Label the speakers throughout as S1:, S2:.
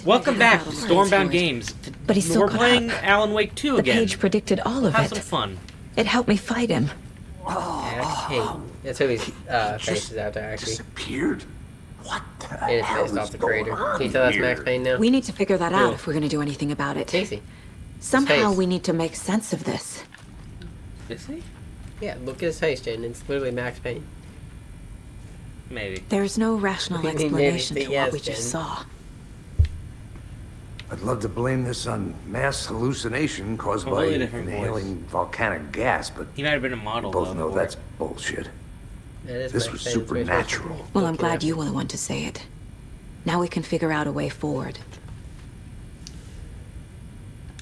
S1: Welcome back to Stormbound Games.
S2: But he's still
S1: We're playing Alan Wake 2 again.
S2: The page predicted all of
S1: Have
S2: it.
S1: some fun.
S2: It helped me fight him.
S3: Okay. That's who his face is out there, actually.
S4: Disappeared? What the
S3: It is
S4: hell
S3: based
S4: is
S3: off the
S4: going
S3: creator.
S4: on
S3: Can you tell that's
S4: here?
S3: Max Payne now?
S2: We need to figure that out
S1: Cool.
S2: if we're going to do anything about it.
S3: Casey.
S2: Somehow
S3: face.
S2: we need to make sense of this.
S1: Is he?
S3: Yeah, look at his face, Jaden. It's literally Max Payne.
S1: Maybe.
S2: There's no rational
S3: Maybe,
S2: explanation to
S3: yes,
S2: what we just
S3: Jen.
S2: saw.
S4: I'd love to blame this on mass hallucination caused by
S1: Completely different
S4: inhaling volcanic gas, but
S1: He might have been a model,
S4: both
S1: though.
S4: know
S1: before.
S4: that's bullshit.
S3: That is
S4: This
S3: Max
S4: was
S3: Payne. It's very
S4: supernatural.
S3: special.
S2: Well, I'm
S3: Look
S2: glad
S3: at
S2: you were the one to say it. Now we can figure out a way forward.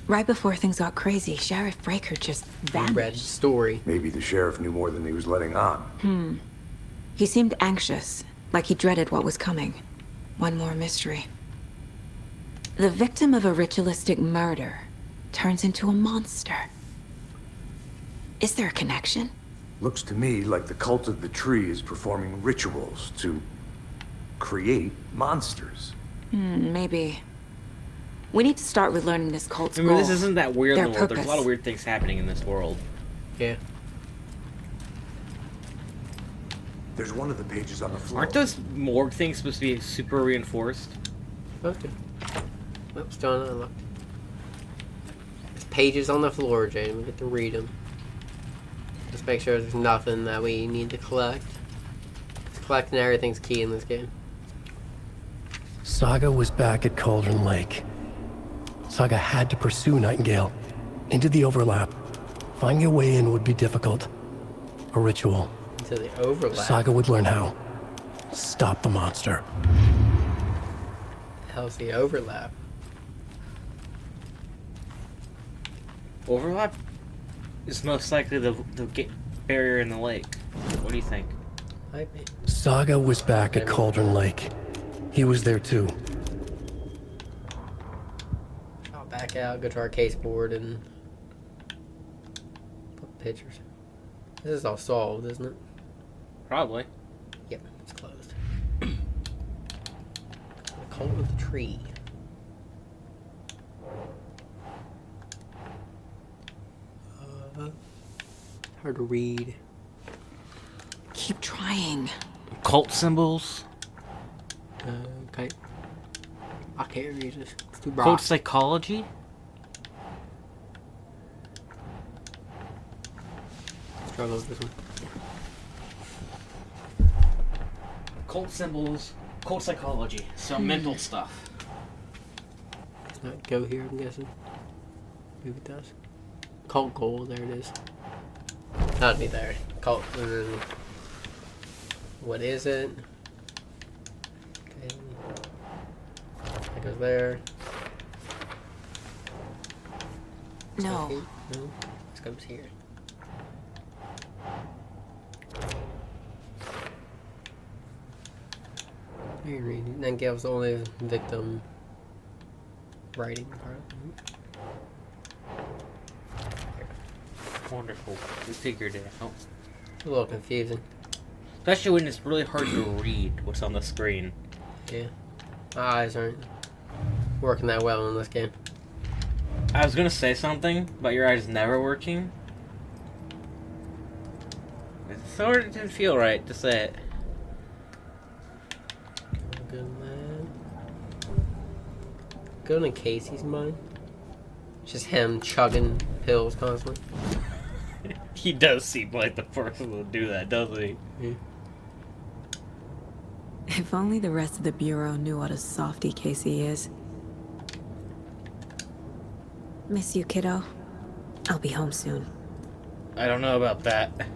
S2: Right before things got crazy, Sheriff Breaker just
S3: Red
S2: vanished.
S3: story.
S4: Maybe the sheriff knew more than he was letting on.
S2: He seemed anxious, like he dreaded what was coming. One more mystery. The victim of a ritualistic murder turns into a monster. Is there a connection?
S4: Looks to me like the cult of the tree is performing rituals to create monsters.
S2: Maybe. We need to start with learning this cult's
S1: Remember,
S2: goal.
S1: this isn't that weird
S2: Their
S1: in the world. There's a lot
S2: purpose.
S1: of weird things happening in this world.
S3: Yeah.
S4: There's one of the pages on the floor.
S1: Aren't those morgue things supposed to be super reinforced?
S3: Okay. What's going on? Look. There's pages on the floor, Jaden. We get to read them. Just make sure there's nothing that we need to collect. Just collecting everything's key in this game.
S5: Saga was back at Cauldron Lake. Saga had to pursue Nightingale into the overlap. Finding a way in would be difficult. A ritual.
S3: Into the overlap.
S5: Saga would learn how. Stop the monster.
S3: The hell's the overlap?
S1: Overlap is most likely the barrier in the lake. What do you think?
S3: Might be.
S5: Saga was back at Cauldron Lake. He was there too.
S3: I'll back out, go to our case board, and put pictures. This is all solved, isn't it?
S1: Probably.
S3: Yep, it's closed. The cult of the tree. Hard to read.
S2: Keep trying.
S1: Cult symbols.
S3: Okay. I can't read this. It's too broad.
S1: Cult psychology.
S3: Struggle with this one.
S1: Cult symbols. Cult psychology. Some mental stuff.
S3: Does not go here, I'm guessing. Maybe it does. Cult goal, there it is. That'd be there. Cult, and then what is it? Okay. That goes there.
S2: No.
S3: Okay. No. This comes here. You read. Nightingale's the only victim writing part.
S1: Wonderful. We figured it out.
S3: It's a little confusing.
S1: Especially when it's really hard to read what's on the screen.
S3: Yeah. My eyes aren't working that well in this game.
S1: I was gonna say something about your eyes never working. It sort of didn't feel right to say it.
S3: Good man. Going in Casey's mind. It's just him chugging pills constantly.
S1: He does seem like the person to do that, doesn't he?
S3: Yeah.
S2: If only the rest of the Bureau knew what a softy Casey is. Miss you, kiddo. I'll be home soon.
S1: I don't know about that.
S3: It's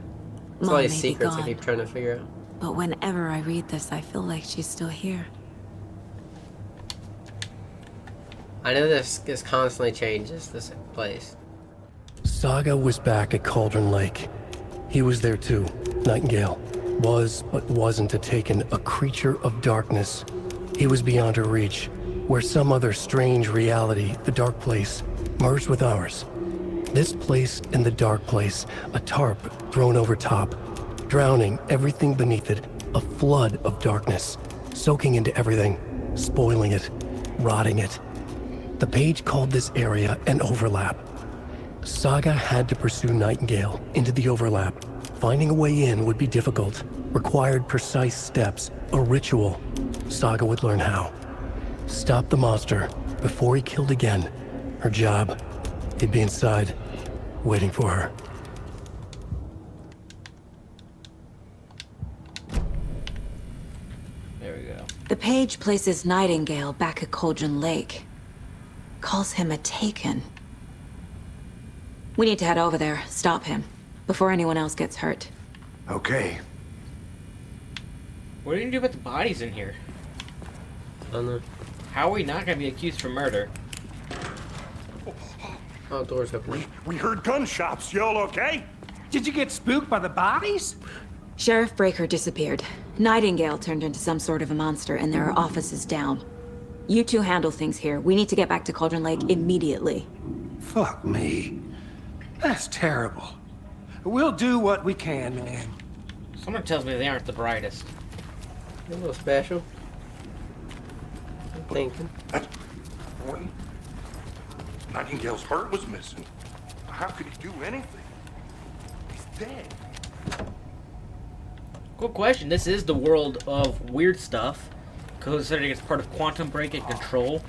S2: Mom
S3: all
S2: may
S3: these
S2: be
S3: secrets I
S2: gone,
S3: keep trying to figure out.
S2: but whenever I read this, I feel like she's still here.
S3: I know this constantly changes, this place.
S5: Saga was back at Cauldron Lake. He was there too. Nightingale was, but wasn't a taken, a creature of darkness. He was beyond her reach, where some other strange reality, the dark place, merged with ours. This place and the dark place, a tarp thrown over top, drowning everything beneath it, a flood of darkness, soaking into everything, spoiling it. rotting it. The page called this area an overlap. Saga had to pursue Nightingale into the overlap. Finding a way in would be difficult, required precise steps, a ritual. Saga would learn how. Stop the monster before he killed again. Her job. He'd be inside, waiting for her.
S1: There we go.
S2: The page places Nightingale back at Cauldron Lake. Calls him a Taken. We need to head over there, stop him, before anyone else gets hurt.
S4: Okay.
S1: What are you gonna do about the bodies in here?
S3: I don't know.
S1: How are we not gonna be accused for murder?
S3: Oh, door's open.
S6: We heard gunshots. Y'all okay?
S7: Did you get spooked by the bodies?
S2: Sheriff Breaker disappeared. Nightingale turned into some sort of a monster, and there are offices down. You two handle things here. We need to get back to Cauldron Lake immediately.
S7: Fuck me. That's terrible. We'll do what we can, man.
S1: Someone tells me they aren't the brightest.
S3: A little special. I'm thinking.
S6: That's important. Nightingale's heart was missing. How could he do anything? He's dead.
S1: Good question. This is the world of weird stuff. Considering it's part of quantum break and control.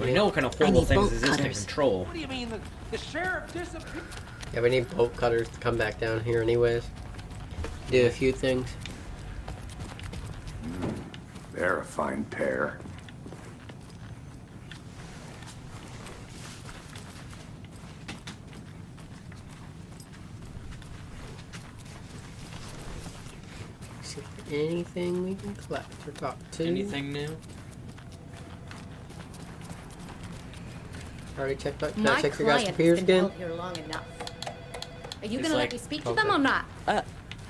S1: We know what kind of horrible
S2: need
S1: things
S2: bolt
S1: exist in
S2: cutters.
S1: control.
S7: What do you mean the sheriff disappeared?
S3: Yeah, we need bolt cutters to come back down here anyways. Do a few things.
S4: They're a fine pair.
S3: See if there's anything we can collect or talk to.
S1: Anything new?
S3: Already checked out. Can
S8: My
S3: I check your guys'
S8: client
S3: computers
S8: has been
S3: again?
S8: held here long enough. Are you
S1: It's
S8: gonna
S1: like-
S8: let me speak to
S3: okay.
S8: them or not?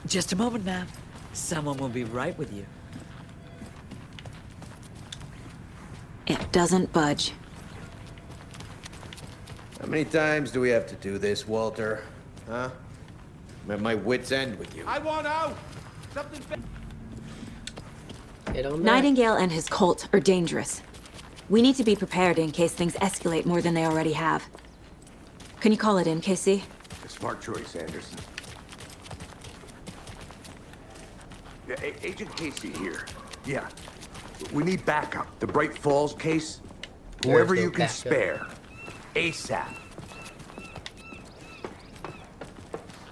S9: Just a moment, ma'am. Someone will be right with you.
S2: It doesn't budge.
S10: How many times do we have to do this, Walter? Huh? I'm at my wit's end with you.
S7: I want out! Something's
S3: Get on back.
S2: Nightingale and his cult are dangerous. We need to be prepared in case things escalate more than they already have. Can you call it in, Casey?
S4: A smart choice, Anderson. Yeah, Agent Casey here. Yeah. We need backup. The Bright Falls case. Whoever
S3: Where's the
S4: you can
S3: backup?
S4: spare. ASAP.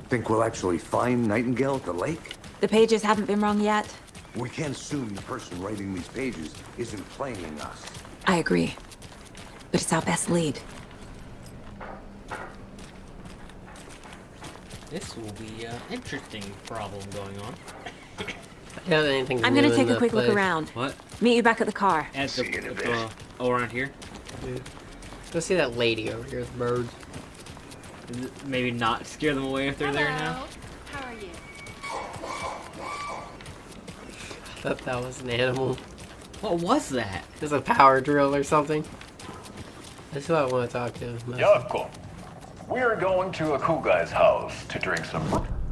S4: Think we'll actually find Nightingale at the lake?
S2: The pages haven't been wrong yet.
S4: We can't assume the person writing these pages isn't playing us.
S2: I agree. But it's our best lead.
S1: This will be an interesting problem going on.
S3: Yeah, anything
S2: I'm
S3: new
S2: gonna
S3: in
S2: take a
S3: the
S2: quick look
S3: place.
S2: around.
S1: What?
S2: Meet you back at the car.
S1: At the,
S4: See you in a
S1: at
S4: bit.
S1: the oh, around here?
S3: Go see that lady over here with birds.
S1: Maybe not scare them away if they're there now.
S8: How are you?
S3: I thought that was an animal.
S1: What was that?
S3: There's a power drill or something. That's who I want to talk to.
S11: Jaakko, we're going to a cool guy's house to drink some.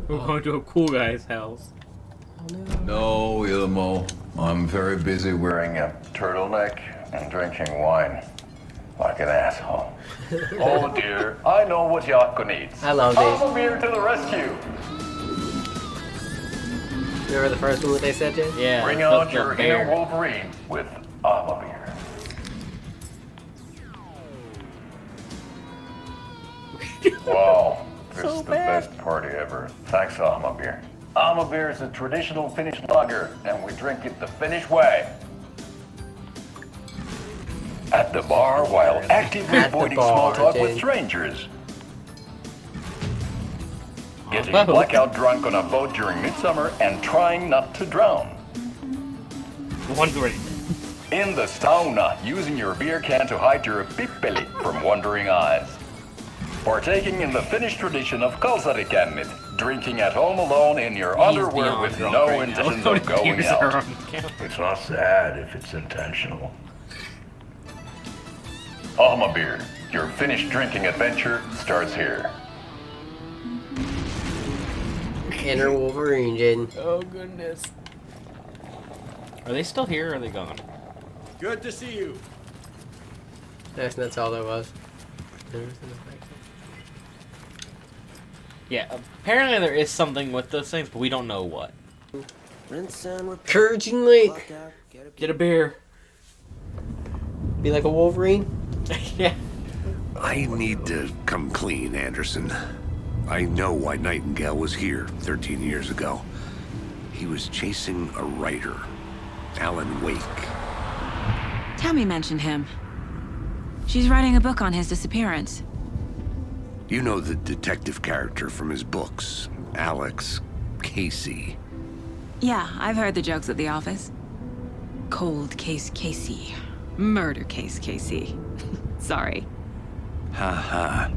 S1: We're going to a cool guy's house.
S11: No, Ilmo. I'm very busy wearing a turtleneck and drinking wine like an asshole. Oh dear, I know what Jaakko needs.
S3: I love these.
S11: I'm a beer to the rescue.
S3: Remember the first one that they said, Jay?
S1: Yeah.
S11: Bring
S1: the-
S11: on
S1: the
S11: your
S1: bear.
S11: inner Wolverine with Alma beer. Wow, this is the best party ever. Thanks, Alma beer. Alma beer is a traditional Finnish lager, and we drink it the Finnish way. At the bar, while actively
S3: At the
S11: avoiding
S3: bar,
S11: small talk with
S3: Jay.
S11: strangers. Getting
S1: boat.
S11: blackout drunk on a boat during midsummer and trying not to drown.
S1: One's already dead.
S11: In the sauna, using your beer can to hide your pippeli from wandering eyes. Partaking in the Finnish tradition of kalsarikännit, drinking at home alone in your
S1: He's
S11: underwear
S1: beyond
S11: with
S1: drunk
S11: no
S1: right now.
S11: intentions
S1: How
S11: of
S1: many
S11: going
S1: beers are
S11: out.
S1: on the counter?
S11: It's not sad if it's intentional. Alma beer, your Finnish drinking adventure starts here.
S3: Inner Wolverine, Jaden.
S1: Oh goodness. Are they still here or are they gone?
S7: Good to see you.
S3: That's all there was.
S1: Yeah, apparently there is something with those things, but we don't know what.
S3: Couraging Lake.
S1: Get a beer.
S3: Be like a Wolverine.
S1: Yeah.
S4: I need to come clean, Anderson. I know why Nightingale was here 13 years ago. He was chasing a writer, Alan Wake.
S2: Tammy mentioned him. She's writing a book on his disappearance.
S4: You know the detective character from his books, Alex Casey.
S2: Yeah, I've heard the jokes at the office. Cold case Casey. Murder case Casey. Sorry.
S4: Ha.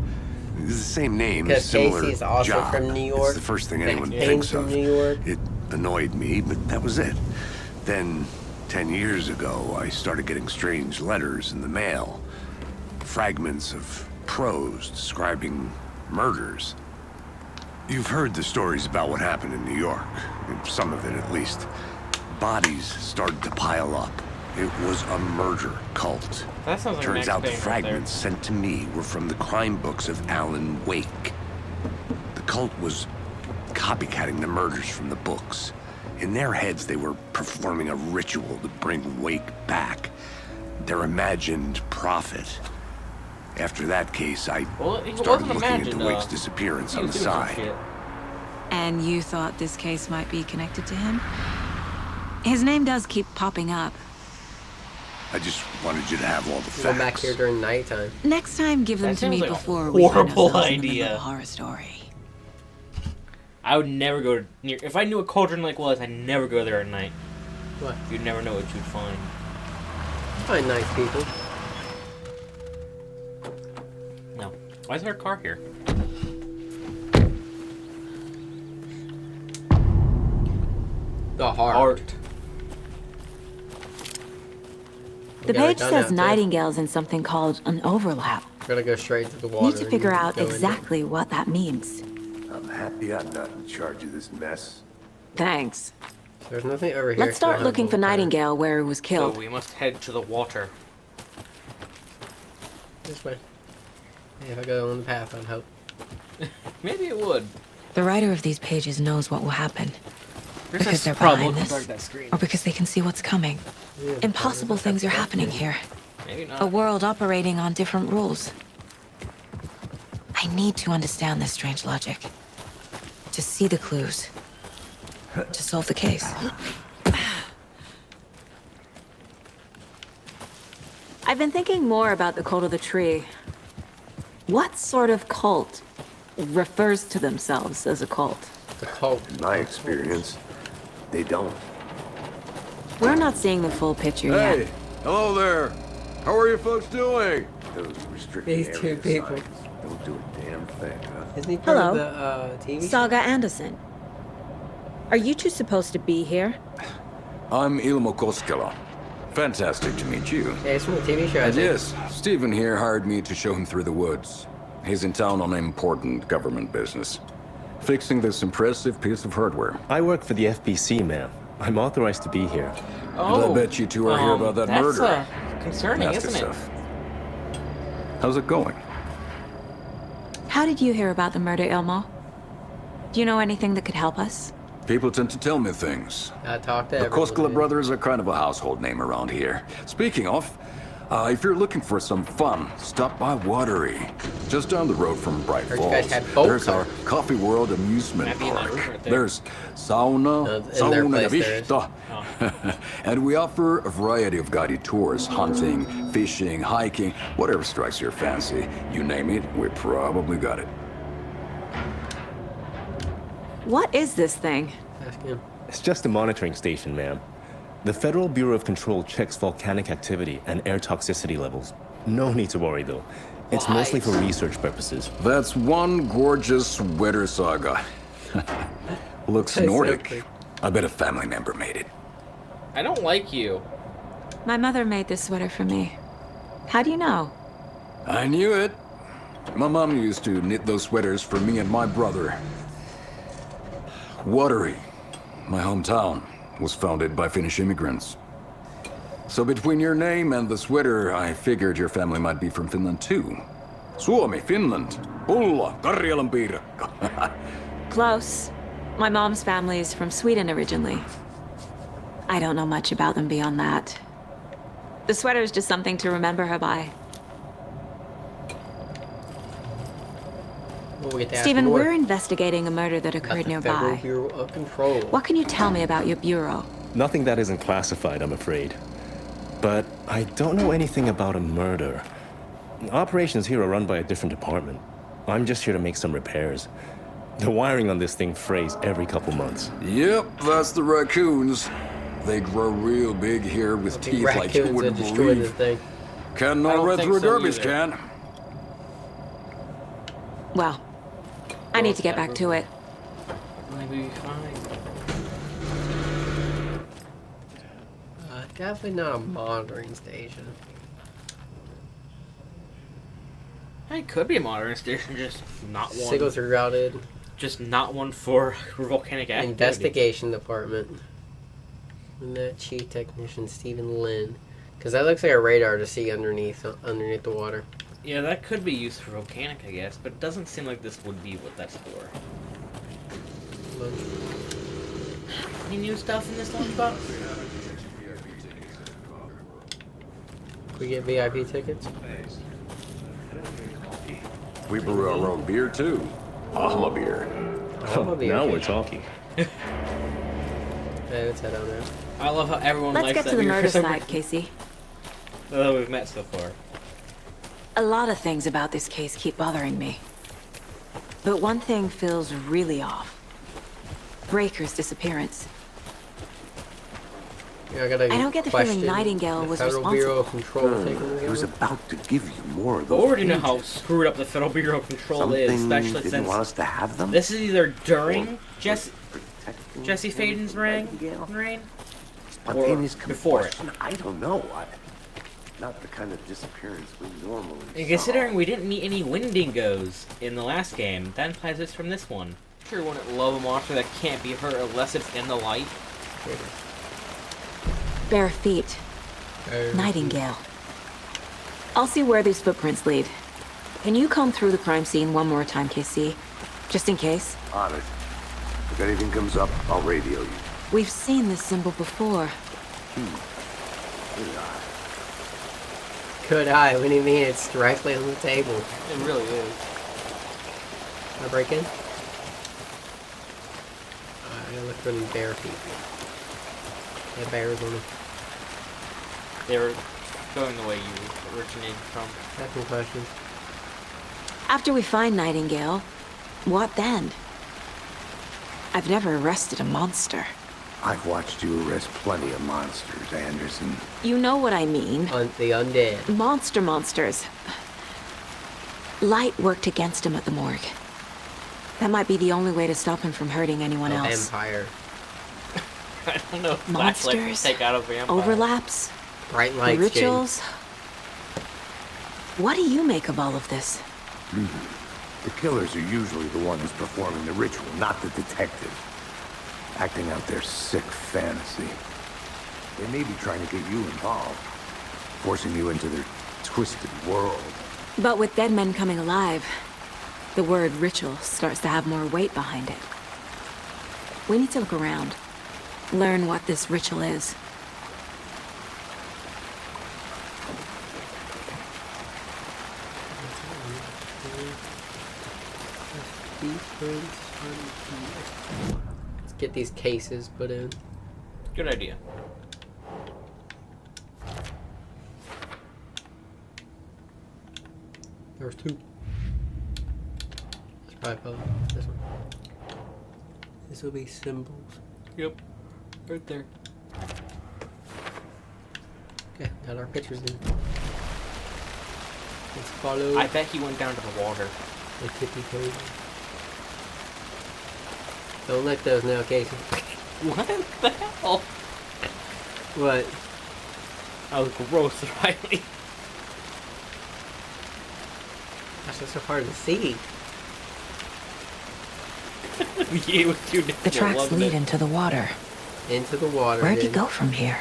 S4: It's the same name,
S3: Because
S4: similar
S3: Casey's also
S4: job.
S3: from New York.
S4: It's the first thing anyone
S3: Payne's
S4: thinks
S3: from
S4: of.
S3: New York.
S4: It annoyed me, but that was it. Then, 10 years ago, I started getting strange letters in the mail. Fragments of prose describing murders. You've heard the stories about what happened in New York. Some of it, at least. Bodies started to pile up. It was a murder cult.
S1: That sounds like
S4: Turns
S1: Max
S4: out the
S1: Payne right
S4: fragments sent to me were from the crime books of Alan Wake. The cult was copycatting the murders from the books. In their heads, they were performing a ritual to bring Wake back. Their imagined prophet. After that case, I started looking into Wake's disappearance on the side.
S2: And you thought this case might be connected to him? His name does keep popping up.
S4: I just wanted you to have all the facts.
S3: Go back here during nighttime.
S2: Next time, give them
S1: That
S2: to me
S1: sounds like a
S2: before we find
S1: horrible
S2: ourselves in the middle
S1: idea.
S2: of a horror story.
S1: I would never go near. If I knew what Cauldron Lake was, I'd never go there at night.
S3: What?
S1: You'd never know what you'd find.
S3: Find nice people.
S1: No. Why is there a car here?
S3: The heart.
S1: Art.
S2: The page says Nightingales in something called an overlap.
S3: Gotta go straight to the water.
S2: Need to figure out
S3: go in
S2: exactly what that means.
S4: I'm happy I'm not in charge of this mess.
S2: Thanks.
S3: there. There's nothing over here.
S2: Let's start looking for Nightingale where he was
S1: So
S2: killed.
S1: we must head to the water.
S3: This way. Hey, if I go on the path, I'd hope.
S1: Maybe it would.
S2: The writer of these pages knows what will happen.
S1: There's
S2: Because
S1: a
S2: they're
S1: problem
S2: behind
S1: with
S2: this,
S1: that screen.
S2: or because they can see what's coming.
S3: Yeah,
S2: Impossible things are happening here.
S1: Maybe not.
S2: A world operating on different rules. I need to understand this strange logic. To see the clues. To solve the case. I've been thinking more about the cult of the tree. What sort of cult refers to themselves as a cult?
S3: The cult.
S4: In my experience, they don't.
S2: We're not seeing the full picture
S6: Hey,
S2: yet.
S6: hello there. How are you folks doing?
S4: Those restricted
S3: These two
S4: area
S3: people.
S4: signs don't do a damn thing, huh?
S3: Isn't he part
S2: Hello.
S3: of the TV show?
S2: Saga Anderson. Are you two supposed to be here?
S12: I'm Ilmo Koskela. Fantastic to meet you.
S3: Yeah, he's from the TV show, I
S12: And
S3: think.
S12: yes, Stephen here hired me to show him through the woods. He's in town on important government business. Fixing this impressive piece of hardware.
S13: I work for the FBC, ma'am. I'm authorized to be here.
S12: And I bet you two are here about that
S1: that's,
S12: murder.
S1: Concerning,
S12: Nasty
S1: isn't it?
S12: stuff. How's it going?
S2: How did you hear about the murder, Ilmo? Do you know anything that could help us?
S12: People tend to tell me things.
S3: I talked to
S12: The
S3: everyone.
S12: Koskela brothers are kind of a household name around here. Speaking of, if you're looking for some fun, stop by Watery. Just down the road from Bright
S3: Heard you guys
S12: Falls.
S3: had boat
S12: There's our
S3: cars.
S12: Coffee World amusement
S1: Might be in that
S12: park.
S1: room right there.
S12: There's sauna,
S3: in their
S12: sauna
S3: place there is.
S12: vista. And we offer a variety of guided tours, hunting, fishing, hiking, whatever strikes your fancy. You name it, we probably got it.
S2: What is this thing?
S3: Ask him.
S13: It's just a monitoring station, ma'am. The Federal Bureau of Control checks volcanic activity and air toxicity levels. No need to worry, though. It's mostly for research purposes.
S12: That's one gorgeous sweater saga. Looks
S3: That's so
S12: Nordic.
S3: pretty.
S12: I bet a family member made it.
S1: I don't like you.
S2: My mother made this sweater for me. How do you know?
S12: I knew it. My mom used to knit those sweaters for me and my brother. Watery, my hometown, was founded by Finnish immigrants. So between your name and the sweater, I figured your family might be from Finland too. Suomi, Finland. Pulla, Karjalan piirakka.
S2: Close. My mom's family is from Sweden originally. I don't know much about them beyond that. The sweater is just something to remember her by. Stephen, we're investigating a murder that occurred nearby.
S3: Bureau of Control.
S2: What can you tell me about your bureau?
S13: Nothing that isn't classified, I'm afraid. But I don't know anything about a murder. Operations here are run by a different department. I'm just here to make some repairs. The wiring on this thing frays every couple months.
S12: Yep, that's the raccoons. They grow real big here with teeth like you wouldn't believe. Can not read through a garbage can.
S2: Well, I need to get back to it.
S1: Maybe fine.
S3: Definitely not a monitoring station.
S1: It could be a monitoring station, just not one.
S3: Signals are routed.
S1: Just not one for volcanic activity.
S3: Investigation department. And that chief technician Stephen Lynn, because that looks like a radar to see underneath the water.
S1: Yeah, that could be used for volcanic, I guess, but it doesn't seem like this would be what that's for. Any new stuff in this lunchbox?
S3: We get VIP tickets?
S12: We brew our own beer too. Ahma beer.
S13: Now we're talking.
S3: Yeah, let's head on there.
S1: I love how everyone
S2: Let's
S1: likes
S2: get
S1: that
S2: to the
S1: beer
S2: murder
S1: so
S2: side,
S1: much.
S2: Casey.
S1: That we've met so far.
S2: A lot of things about this case keep bothering me. But one thing feels really off. Breaker's disappearance.
S3: Yeah,
S2: I don't get the feeling Nightingale was
S3: Federal Bureau of
S2: responsible.
S3: Control.
S4: He was about to give you more of
S1: I
S4: those
S1: already know
S4: pages.
S1: how screwed up the Federal Bureau of Control is,
S4: Something
S1: especially
S4: didn't
S1: since
S4: want us to have them?
S1: this is either during
S4: Or
S1: Jesse Faden's reign, or
S4: Spontaneous
S1: before it.
S4: combustion? I don't know. Not the kind of disappearance we normally
S1: And considering we didn't meet any Wendigos in the last game, that implies it's from this one. Sure, wouldn't love a monster that can't be hurt unless it's in the light.
S2: Bare feet. Nightingale. I'll see where these footprints lead. Can you comb through the crime scene one more time, KC? Just in case?
S4: On it. If anything comes up, I'll radio you.
S2: We've seen this symbol before.
S3: Could I? What do you mean? It's directly on the table.
S1: It really is.
S3: Can I break in? I gotta look for the bear feet. Yeah, bears on them.
S1: They were going the way you originated from.
S3: Ask me questions.
S2: After we find Nightingale, what then? I've never arrested a monster.
S4: I've watched you arrest plenty of monsters, Anderson.
S2: You know what I mean.
S3: The undead.
S2: Monsters. Light worked against him at the morgue. That might be the only way to stop him from hurting anyone else.
S3: Vampire.
S1: I don't know. If
S2: Monsters.
S1: take out a vampire.
S2: Overlaps.
S3: Bright lights.
S2: Rituals. What do you make of all of this?
S4: The killers are usually the ones performing the ritual, not the detective. Acting out their sick fantasy. They may be trying to get you involved, forcing you into their twisted world.
S2: But with dead men coming alive, the word ritual starts to have more weight behind it. We need to look around, learn what this ritual is.
S3: Let's get these cases put in.
S1: Good idea.
S3: There's two. Let's probably put this one. This will be symbols.
S1: Yep. Right there.
S3: Okay, got our pictures in. Let's follow.
S1: I bet he went down to the water.
S3: The tippy toes. Don't lick those now, Casey.
S1: What the hell?
S3: What?
S1: That was gross, Riley.
S3: Gosh, that's so hard to see.
S1: Yeah, it was too difficult.
S2: The tracks
S1: wasn't
S2: lead
S1: it?
S2: into the water.
S3: Into the water.
S2: Where'd you go from here?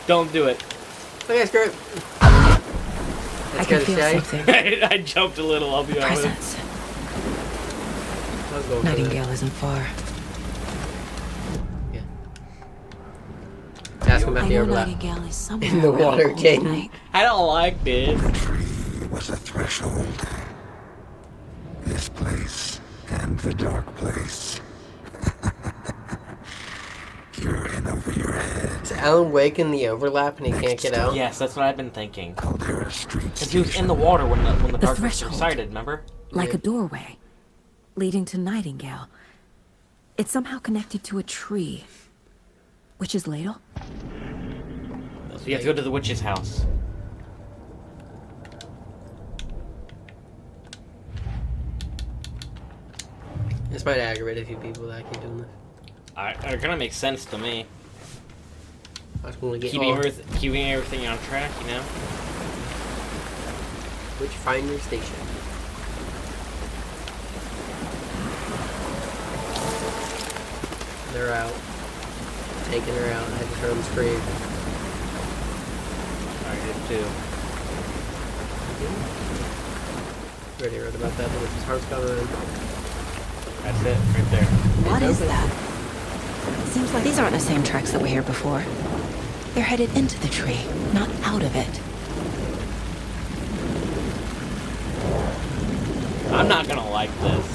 S1: Don't do it.
S3: Okay, screw it.
S2: I can feel something.
S1: I jumped a little, I'll be honest.
S2: Presence. Nightingale isn't far.
S3: Yeah. Ask him about the overlap.
S2: Nightingale is somewhere
S3: In the water game.
S1: I don't like this.
S4: The tree was a threshold. This place and the dark place. You're in over your head.
S3: Is Alan Wake in the overlap and he can't get out?
S1: Yes, that's what I've been thinking.
S4: Caldera Street.
S1: Because he was in the water when the darkness
S2: threshold.
S1: subsided, remember?
S2: Like a doorway, leading to Nightingale. It's somehow connected to a tree. Witch's ladle?
S1: So you have to go to the witch's house.
S3: This might aggravate a few people that keep doing this.
S1: It kind of makes sense to me.
S3: I just want to get
S1: keeping everything on track, you know?
S3: Witchfinder Station. They're out. Taking her out. I just heard them scream.
S1: I did too.
S3: Already read about that. The witch's heart's gone.
S1: That's it, right there.
S2: What is that? Seems like these aren't the same tracks that were here before. They're headed into the tree, not out of it.
S1: I'm not gonna like this.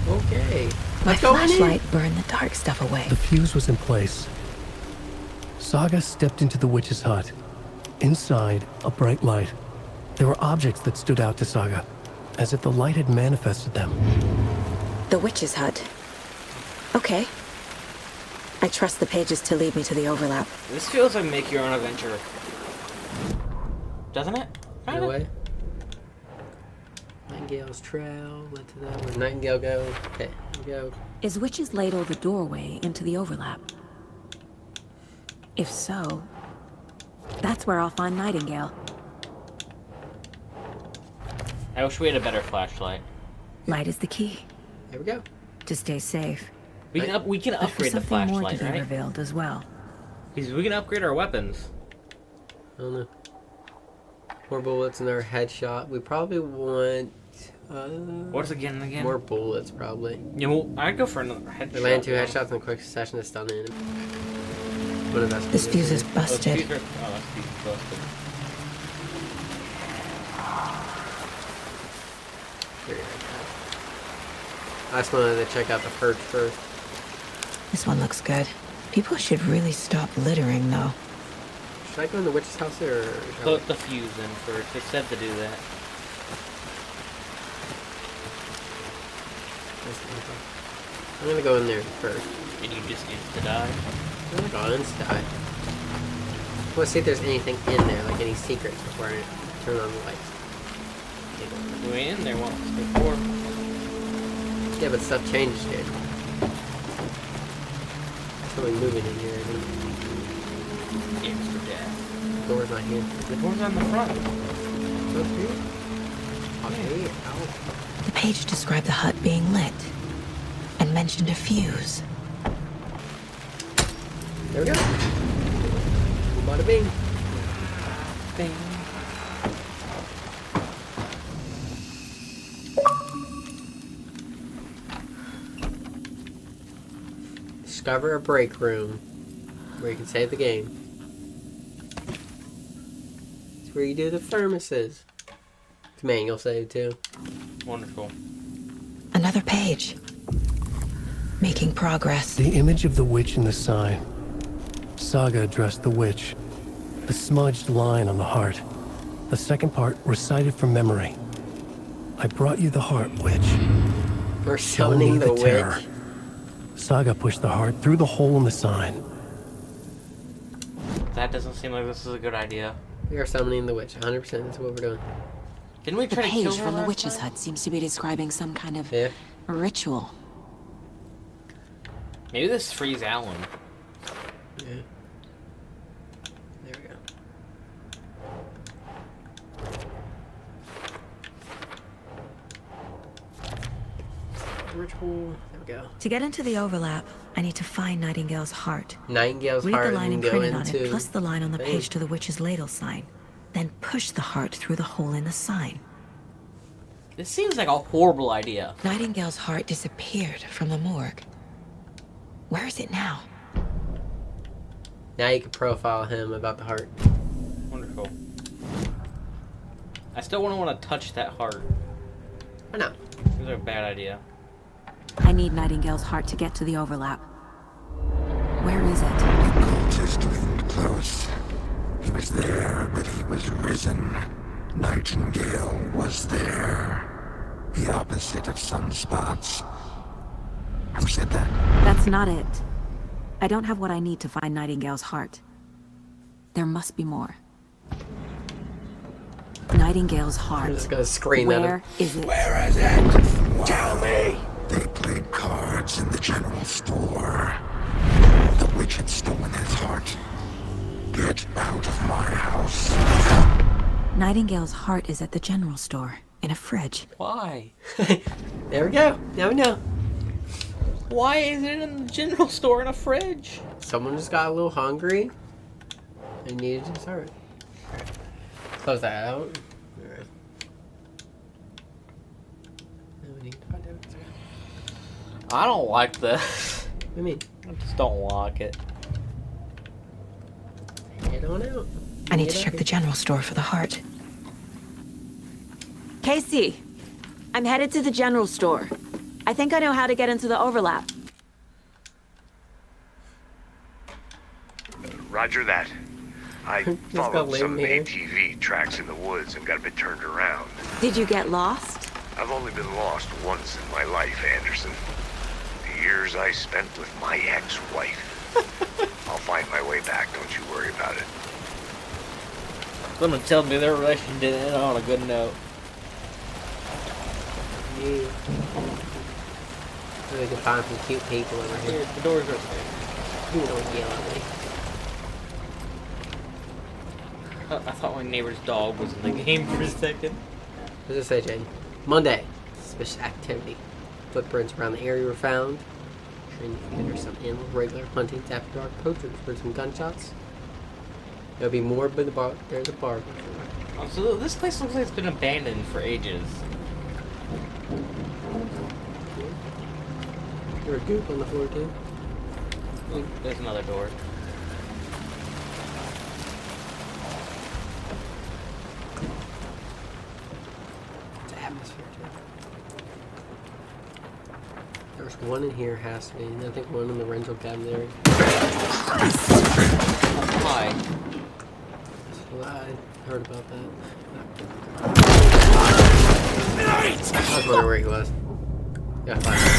S3: Okay.
S2: My flashlight burned the dark stuff away.
S5: The fuse was in place. Saga stepped into the witch's hut. Inside, a bright light. There were objects that stood out to Saga, as if the light had manifested them.
S2: The witch's hut. Okay. I trust the pages to lead me to the overlap.
S1: This feels like make your own adventure. Doesn't it?
S3: No way. Nightingale's trail led to that. Where'd Nightingale go? Okay, here we go.
S2: Is Witch's Ladle the doorway into the overlap? If so, that's where I'll find Nightingale.
S1: I wish we had a better flashlight.
S2: Light is the key.
S3: Here we go.
S2: To stay safe.
S1: We can upgrade the
S2: Something more
S1: flashlight,
S2: to be
S1: right?
S2: revealed as well.
S1: Because we can upgrade our weapons.
S3: I don't know. More bullets in our headshot. We probably want...
S1: What's again?
S3: More bullets, probably.
S1: Yeah, well, I'd go for another headshot.
S3: We land 2 headshots in a quick succession to stun the enemy. What if that's
S2: This fuse is busted.
S1: That fuse is busted.
S3: I just wanted to check out the perch first.
S2: This one looks good. People should really stop littering, though.
S3: Should I go in the witch's house or...
S1: Put the fuse in first. It said to do that.
S3: I'm gonna go in there first.
S1: And you just need to die?
S3: I'm gonna go in to die. Let's see if there's anything in there, like any secrets before I turn on the lights.
S1: We went in there once before.
S3: Yeah, but stuff changed here. Something moving in here, I think.
S1: Games for death.
S3: The door's not here.
S1: The door's on the front.
S3: So it's here? Okay, out.
S2: The page described the hut being lit and mentioned a fuse.
S3: There we go. Bada bing.
S1: Bing.
S3: Discover a break room where you can save the game. It's where you do the thermoses. It's manual save too.
S1: Wonderful.
S2: Another page. Making progress.
S5: The image of the witch in the sign. Saga addressed the witch. The smudged line on the heart. The second part recited from memory. I brought you the heart, witch.
S3: We're
S5: Show me
S3: summoning the
S5: terror.
S3: witch.
S5: Saga pushed the heart through the hole in the sign.
S1: That doesn't seem like this is a good idea.
S3: We are summoning the witch. 100%. That's what we're doing.
S1: Didn't we
S2: The
S1: try to kill
S2: page
S1: her
S2: from the
S1: last
S2: witch's
S1: time?
S2: hut seems to be describing some kind of ritual.
S1: Maybe this frees Alan.
S3: Yeah. There we go. Ritual. There we go.
S2: To get into the overlap, I need to find Nightingale's heart.
S3: Nightingale's
S2: Read
S3: heart
S2: the line
S3: and go
S2: imprinted on
S3: into
S2: it, plus the line on the
S3: thing.
S2: page to the witch's ladle sign. Then push the heart through the hole in the sign.
S1: This seems like a horrible idea.
S2: Nightingale's heart disappeared from the morgue. Where is it now?
S3: Now you can profile him about the heart.
S1: Wonderful. I still wouldn't want to touch that heart.
S3: Why not?
S1: These are a bad idea.
S2: I need Nightingale's heart to get to the overlap. Where is it?
S14: The cultist leaned close. He was there, but he was risen. Nightingale was there. The opposite of sunspots. Who said that?
S2: That's not it. I don't have what I need to find Nightingale's heart. There must be more. Nightingale's heart.
S3: I'm just gonna scream at him.
S2: Where is it?
S14: Where is it? Tell me! They played cards in the general store. The witch had stolen his heart. Get out of my house.
S2: Nightingale's heart is at the general store, in a fridge.
S1: Why?
S3: There we go. Now we know.
S1: Why is it in the general store in a fridge?
S3: Someone just got a little hungry and needed his heart. Close that out. Alright. Now we need to find out.
S1: I don't like this.
S3: What do you mean?
S1: I just don't like it.
S3: Head on out.
S2: I need to check the general store for the heart. Casey, I'm headed to the general store. I think I know how to get into the overlap.
S4: Roger that. I
S3: got
S4: followed some of the
S3: lame
S4: ATV tracks in the woods and got a bit turned around.
S2: Did you get lost?
S4: I've only been lost once in my life, Anderson. The years I spent with my ex-wife. I'll find my way back, don't you worry about it.
S1: Someone tells me their relationship didn't end on a good note.
S3: Yeah. Really good find some cute people over here.
S1: The doors are open.
S3: You don't yell at me.
S1: I thought my neighbor's dog was in the game for a second.
S3: What does it say, Jane? Monday. Suspicious activity. Footprints around the area were found. Showing there's some animal regular hunting after dark. Poachers heard some gunshots. There'll be more, but there's a bar.
S1: Oh, so this place looks like it's been abandoned for ages.
S3: There's a goop on the floor too.
S1: Oh, there's another door.
S3: It's atmosphere too. There's one in here, has to be. And I think one in the rental cabinet area.
S1: Hi.
S3: Well, I heard about that. I was wondering where he was. Gotta find him.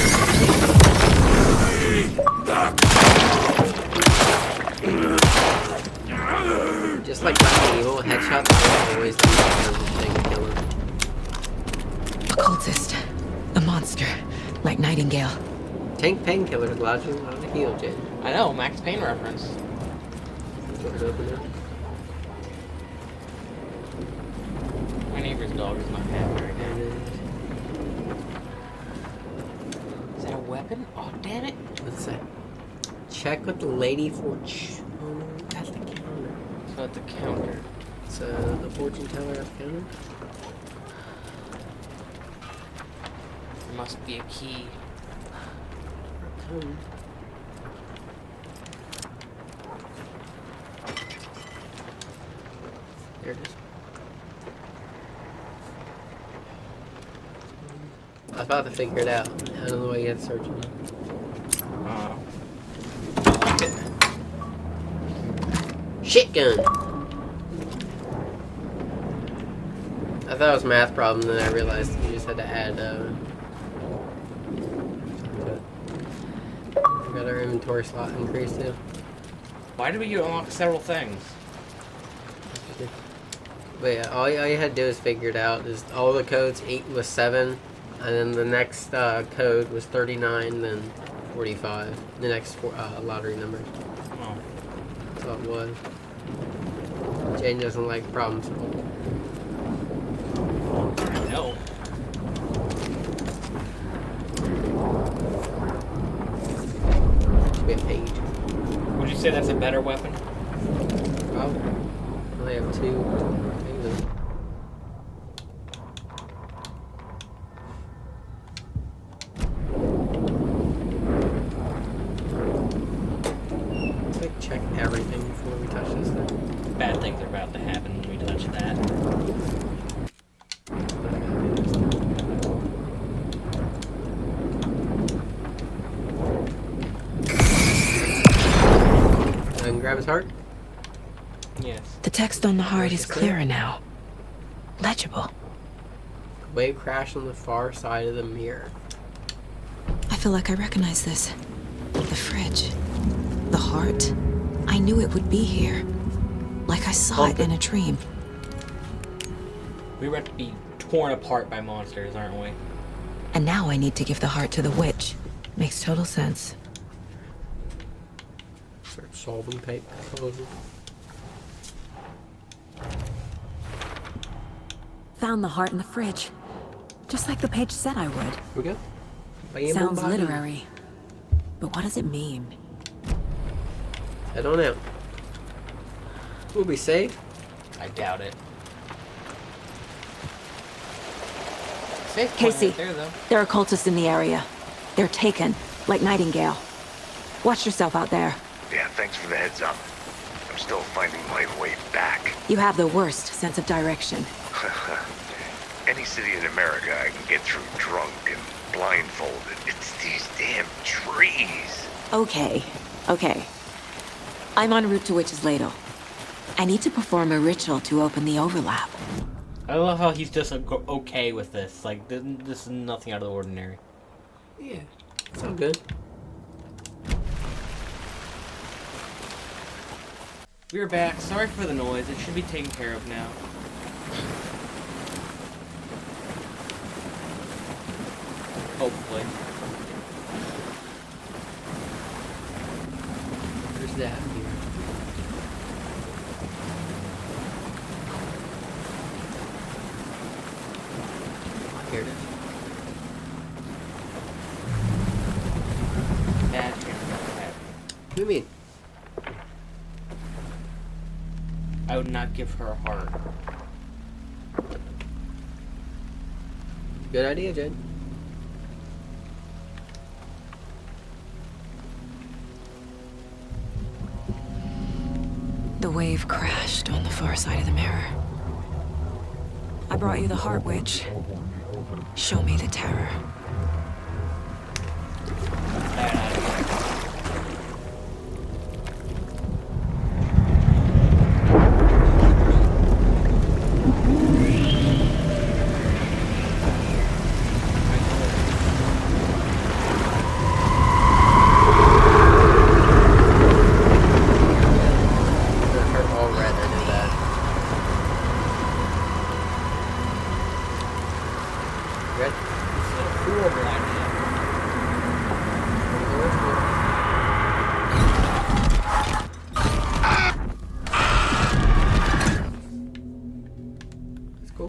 S3: Just like Resident Evil, headshots are always the thing to kill him.
S2: A cultist. A monster. Like Nightingale.
S3: Tank painkillers allows you to heal, Jane.
S1: I know, Max Payne reference.
S3: Doors open now.
S1: My neighbor's dog is not happy right now. Is that a weapon? Oh, damn it.
S3: What's that? Check with the lady fortune at the counter.
S1: So at the counter.
S3: So the fortune teller at the counter?
S1: There must be a key.
S3: There it is. I was about to figure it out. I don't know why you had to search it.
S1: I like it.
S3: Shit gun! I thought it was a math problem, then I realized you just had to add, we got our inventory slot increased too.
S1: Why do we unlock several things?
S3: But yeah, all you had to do is figure it out. Is all the codes, 8 was 7, and then the next code was 39, then 45. The next lottery number.
S1: Oh.
S3: That's all it was. Jane doesn't like problem solving.
S1: No.
S3: get paid.
S1: Would you say that's a better weapon?
S3: Probably. I only have 2. Check everything before we touch this thing.
S1: Bad things are about to happen when we touch that.
S3: I can grab his heart?
S1: Yes.
S2: The text on the heart is clearer now. Legible.
S3: Wave crashed on the far side of the mirror.
S2: I feel like I recognize this. The fridge. The heart. I knew it would be here. Like I saw it in a dream.
S1: We were about to be torn apart by monsters, aren't we?
S2: And now I need to give the heart to the witch. Makes total sense.
S3: Start solving type puzzle.
S15: Found the heart in the fridge. Just like the page said I would.
S3: We go.
S15: Sounds literary. But what does it mean?
S3: I don't know. We'll be safe.
S1: I doubt it.
S2: Casey,
S1: right there, though.
S2: there are cultists in the area. They're taken, like Nightingale. Watch yourself out there.
S4: Yeah, thanks for the heads up. I'm still finding my way back.
S2: You have the worst sense of direction.
S4: Any city in America I can get through drunk and blindfolded. It's these damn trees.
S2: Okay. I'm en route to Witch's Ladle. I need to perform a ritual to open the overlap.
S1: I love how he's just okay with this. Like, this is nothing out of the ordinary.
S3: Yeah, it's all good.
S1: We're back. Sorry for the noise. It should be taken care of now. Hopefully.
S3: Where's that here? Here it is.
S1: That's gonna happen.
S3: What do you mean?
S1: I would not give her a heart.
S3: Good idea, Jed.
S2: The wave crashed on the far side of the mirror. I brought you the heart, Witch. Show me the terror.
S1: Cool blindness.